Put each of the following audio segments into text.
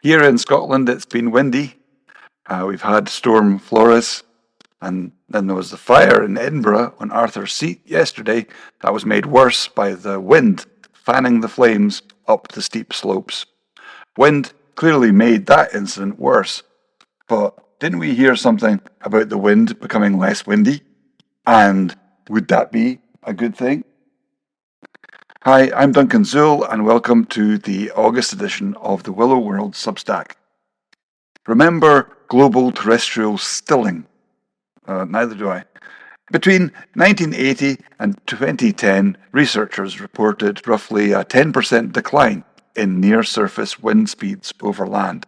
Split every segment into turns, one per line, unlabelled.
Here in Scotland, it's been windy. We've had Storm Floris, and then there was the fire in Edinburgh on Arthur's Seat yesterday that was made worse by the wind fanning the flames up the steep slopes. Wind clearly made that incident worse, but didn't we hear something about the wind becoming less windy? And would that be a good thing? Hi, I'm Duncan Zool, and welcome to the August edition of the Willow World Substack. Remember global terrestrial stilling? Neither do I. Between 1980 and 2010, researchers reported roughly a 10% decline in near-surface wind speeds over land.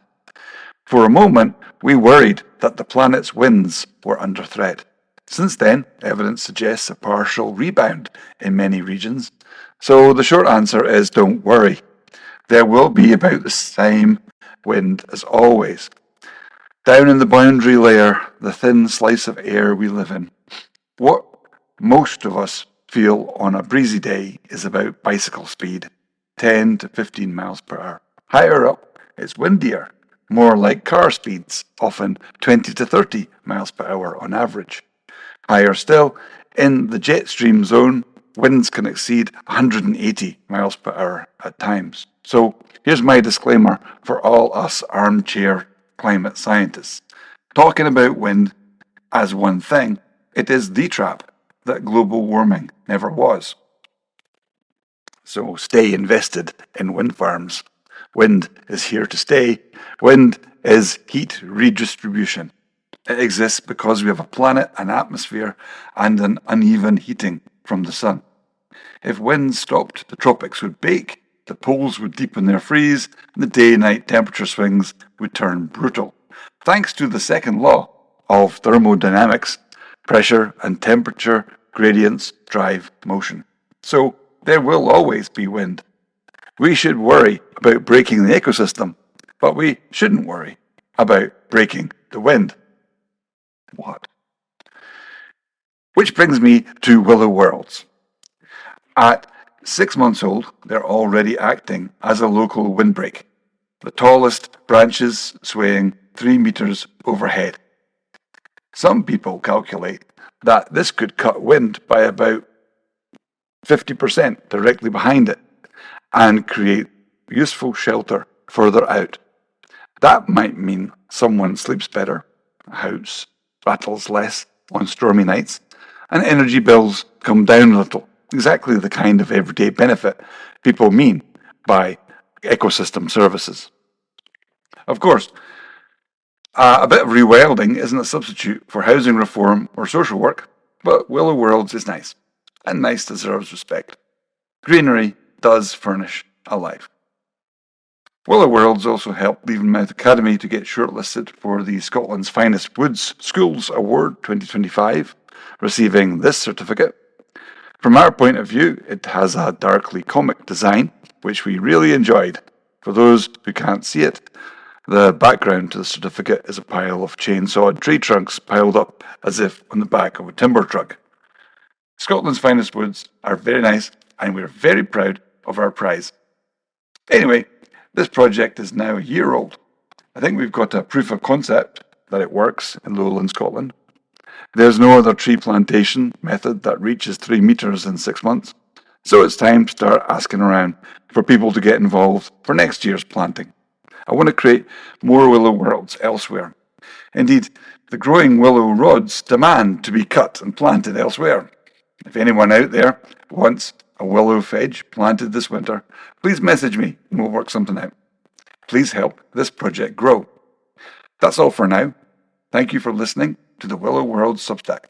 For a moment, we worried that the planet's winds were under threat. Since then, evidence suggests a partial rebound in many regions. So the short answer is don't worry. There will be about the same wind as always. Down in the boundary layer, the thin slice of air we live in, what most of us feel on a breezy day is about bicycle speed, 10 to 15 miles per hour. Higher up, it's windier, more like car speeds, often 20 to 30 miles per hour on average. Higher still, in the jet stream zone, winds can exceed 180 miles per hour at times. So here's my disclaimer for all us armchair climate scientists. Talking about wind as one thing, it is the trap that global warming never was. So stay invested in wind farms. Wind is here to stay. Wind is heat redistribution. It exists because we have a planet, an atmosphere, and an uneven heating from the sun. If wind stopped, the tropics would bake, the poles would deepen their freeze, and the day-night temperature swings would turn brutal. Thanks to the second law of thermodynamics, pressure and temperature gradients drive motion. So there will always be wind. We should worry about breaking the ecosystem, but we shouldn't worry about breaking the wind. What? Which brings me to Willow Worlds. At 6 months old, they're already acting as a local windbreak, the tallest branches swaying 3 meters overhead. Some people calculate that this could cut wind by about 50% directly behind it and create useful shelter further out. That might mean someone sleeps better, a house rattles less on stormy nights, and energy bills come down a little. Exactly the kind of everyday benefit people mean by ecosystem services. Of course, a bit of rewilding isn't a substitute for housing reform or social work, but Willow Worlds is nice, and nice deserves respect. Greenery does furnish a life. Willow Worlds also helped Leavenmouth Academy to get shortlisted for the Scotland's Finest Woods Schools Award 2025, receiving this certificate. From our point of view, it has a darkly comic design, which we really enjoyed. For those who can't see it, the background to the certificate is a pile of chainsawed tree trunks piled up as if on the back of a timber truck. Scotland's Finest Woods are very nice, and we're very proud of our prize. Anyway, this project is now a year old. I think we've got a proof of concept that it works in lowland Scotland. There's no other tree plantation method that reaches 3 meters in 6 months, so it's time to start asking around for people to get involved for next year's planting. I want to create more willow worlds elsewhere. Indeed, the growing willow rods demand to be cut and planted elsewhere. If anyone out there wants a willow fedge planted this winter, please message me and we'll work something out. Please help this project grow. That's all for now. Thank you for listening to the Willow World Substack.